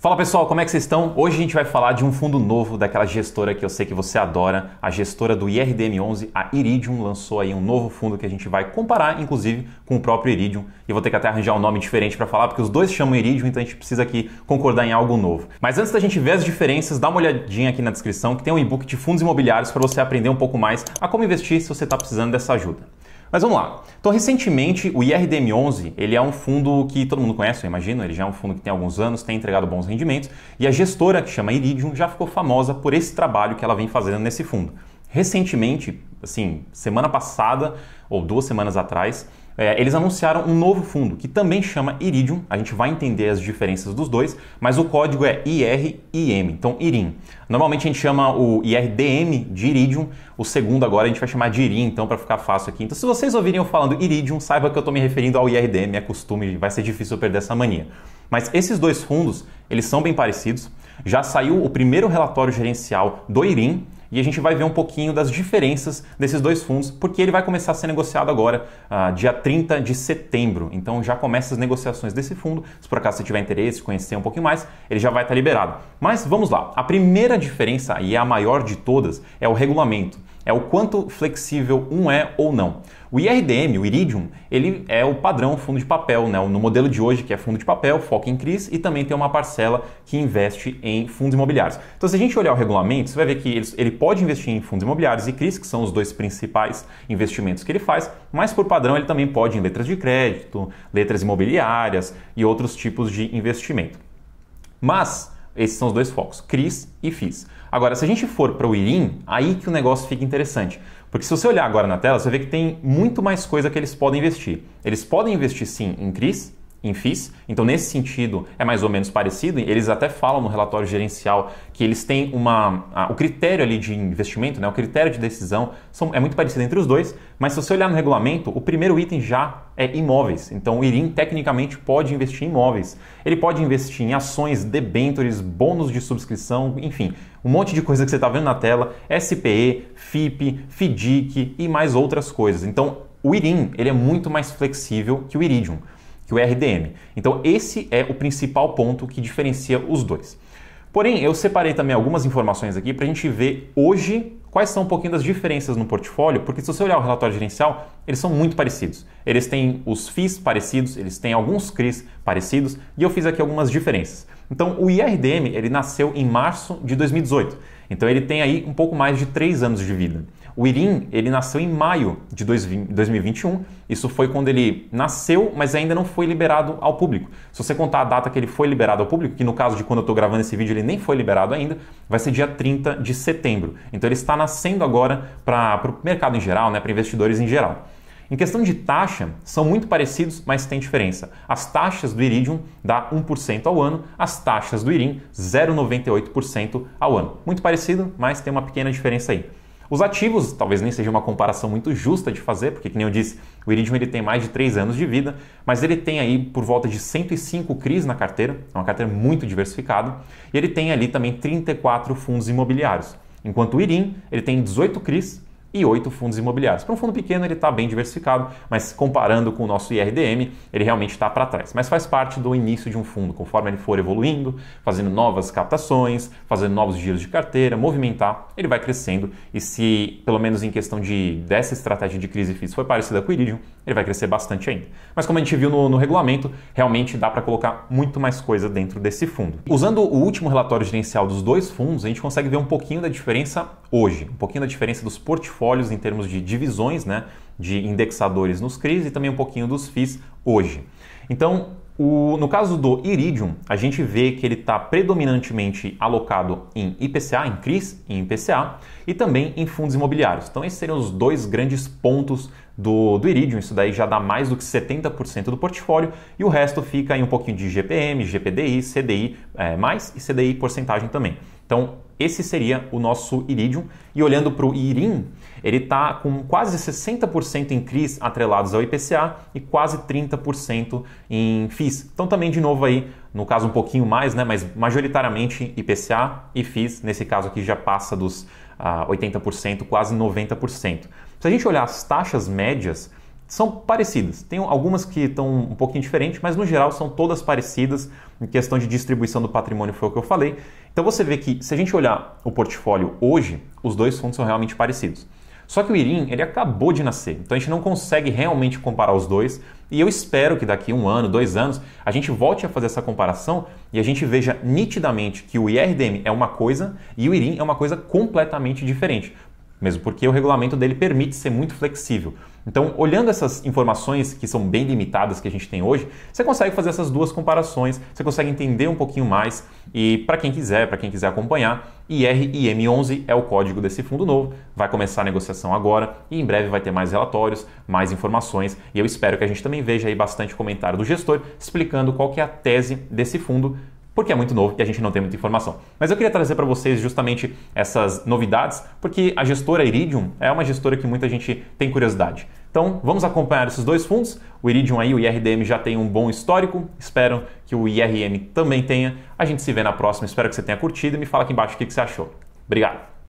Fala pessoal, como é que vocês estão? Hoje a gente vai falar de um fundo novo daquela gestora que eu sei que você adora, a gestora do IRDM11, a Iridium, lançou aí um novo fundo que a gente vai comparar, inclusive, com o próprio Iridium. E eu vou ter que até arranjar um nome diferente para falar, porque os dois chamam Iridium, então a gente precisa aqui concordar em algo novo. Mas antes da gente ver as diferenças, dá uma olhadinha aqui na descrição que tem um e-book de fundos imobiliários para você aprender um pouco mais a como investir se você está precisando dessa ajuda. Mas vamos lá. Então, recentemente, o IRDM11, ele é um fundo que todo mundo conhece, eu imagino, ele já é um fundo que tem alguns anos, tem entregado bons rendimentos, e a gestora, que chama Iridium, já ficou famosa por esse trabalho que ela vem fazendo nesse fundo. Recentemente, assim, semana passada, ou 2 semanas atrás, eles anunciaram um novo fundo, que também chama Iridium. A gente vai entender as diferenças dos dois, mas o código é IRIM, então IRIM. Normalmente a gente chama o IRDM de Iridium, o segundo agora a gente vai chamar de IRIM, então para ficar fácil aqui. Então se vocês ouvirem eu falando Iridium, saiba que eu estou me referindo ao IRDM, é costume, vai ser difícil eu perder essa mania. Mas esses dois fundos, eles são bem parecidos. Já saiu o primeiro relatório gerencial do IRIM, e a gente vai ver um pouquinho das diferenças desses dois fundos, porque ele vai começar a ser negociado agora, dia 30 de setembro. Então já começa as negociações desse fundo. Se por acaso você tiver interesse, conhecer um pouquinho mais, ele já vai estar liberado. Mas vamos lá. A primeira diferença, e a maior de todas, é o regulamento. É o quanto flexível um é ou não. O IRDM, o Iridium, ele é o padrão fundo de papel, né? No modelo de hoje, que é fundo de papel, foca em CRIs e também tem uma parcela que investe em fundos imobiliários. Então, se a gente olhar o regulamento, você vai ver que ele pode investir em fundos imobiliários e CRIs, que são os dois principais investimentos que ele faz, mas por padrão ele também pode em letras de crédito, letras imobiliárias e outros tipos de investimento. Mas esses são os dois focos, CRIs e FIIs. Agora, se a gente for para o IRIM, aí que o negócio fica interessante. Porque se você olhar agora na tela, você vê que tem muito mais coisa que eles podem investir. Eles podem investir sim em CRIs, em FIIs, então nesse sentido é mais ou menos parecido. Eles até falam no relatório gerencial que eles têm o critério ali de investimento, né, o critério de decisão é muito parecido entre os dois, mas se você olhar no regulamento, o primeiro item já é imóveis. Então o IRIM tecnicamente pode investir em imóveis. Ele pode investir em ações, debêntures, bônus de subscrição, enfim, um monte de coisa que você está vendo na tela, SPE, FIP, FDIC e mais outras coisas. Então o IRIM ele é muito mais flexível que o Iridium, que o IRDM. Então esse é o principal ponto que diferencia os dois. Porém, eu separei também algumas informações aqui para a gente ver hoje quais são um pouquinho das diferenças no portfólio, porque se você olhar o relatório gerencial, eles são muito parecidos. Eles têm os FIIs parecidos, eles têm alguns CRIs parecidos, e eu fiz aqui algumas diferenças. Então, o IRDM, ele nasceu em março de 2018, então ele tem aí um pouco mais de 3 anos de vida. O IRIM, ele nasceu em maio de 2021, isso foi quando ele nasceu, mas ainda não foi liberado ao público. Se você contar a data que ele foi liberado ao público, que no caso de quando eu estou gravando esse vídeo ele nem foi liberado ainda, vai ser dia 30 de setembro. Então ele está nascendo agora para o mercado em geral, né, para investidores em geral. Em questão de taxa, são muito parecidos, mas tem diferença. As taxas do Iridium dá 1% ao ano, as taxas do IRIM 0,98% ao ano. Muito parecido, mas tem uma pequena diferença aí. Os ativos, talvez nem seja uma comparação muito justa de fazer, porque, como eu disse, o Iridium ele tem mais de 3 anos de vida, mas ele tem aí por volta de 105 CRIs na carteira, é uma carteira muito diversificada, e ele tem ali também 34 fundos imobiliários, enquanto o IRIM ele tem 18 CRIs e 8 fundos imobiliários. Para um fundo pequeno ele está bem diversificado, mas comparando com o nosso IRDM, ele realmente está para trás. Mas faz parte do início de um fundo, conforme ele for evoluindo, fazendo novas captações, fazendo novos giros de carteira, movimentar, ele vai crescendo. E se, pelo menos em questão dessa estratégia de crise e FIIs foi parecida com o Iridium, ele vai crescer bastante ainda. Mas como a gente viu no regulamento, realmente dá para colocar muito mais coisa dentro desse fundo. Usando o último relatório gerencial dos dois fundos, a gente consegue ver um pouquinho da diferença hoje, um pouquinho da diferença dos portfólios em termos de divisões, né, de indexadores nos CRIs e também um pouquinho dos FIIs hoje. Então, no caso do Iridium, a gente vê que ele está predominantemente alocado em IPCA, em CRIs e em IPCA, e também em fundos imobiliários. Então esses seriam os dois grandes pontos do Iridium. Isso daí já dá mais do que 70% do portfólio, e o resto fica em um pouquinho de GPM, GPDI, CDI mais e CDI porcentagem também. Então esse seria o nosso Iridium. E olhando para o IRIM, ele está com quase 60% em CRIs atrelados ao IPCA e quase 30% em FIIs. Então também, de novo aí, no caso um pouquinho mais, né, mas majoritariamente IPCA e FIIs, nesse caso aqui já passa dos 80%, quase 90%. Se a gente olhar as taxas médias, são parecidas. Tem algumas que estão um pouquinho diferentes, mas no geral são todas parecidas. em questão de distribuição do patrimônio foi o que eu falei. Então você vê que se a gente olhar o portfólio hoje, os dois fundos são realmente parecidos. Só que o IRIM, ele acabou de nascer, então a gente não consegue realmente comparar os dois e eu espero que daqui 1 ano, 2 anos, a gente volte a fazer essa comparação e a gente veja nitidamente que o IRDM é uma coisa e o IRIM é uma coisa completamente diferente, mesmo porque o regulamento dele permite ser muito flexível. Então, olhando essas informações que são bem limitadas que a gente tem hoje, você consegue fazer essas duas comparações, você consegue entender um pouquinho mais e para quem quiser acompanhar, IRIM11 é o código desse fundo novo, vai começar a negociação agora e em breve vai ter mais relatórios, mais informações e eu espero que a gente também veja aí bastante comentário do gestor explicando qual que é a tese desse fundo, porque é muito novo e a gente não tem muita informação. Mas eu queria trazer para vocês justamente essas novidades, porque a gestora Iridium é uma gestora que muita gente tem curiosidade. Então, vamos acompanhar esses dois fundos. O Iridium aí, o IRDM já tem um bom histórico, espero que o IRM também tenha. A gente se vê na próxima, espero que você tenha curtido e me fala aqui embaixo o que você achou. Obrigado!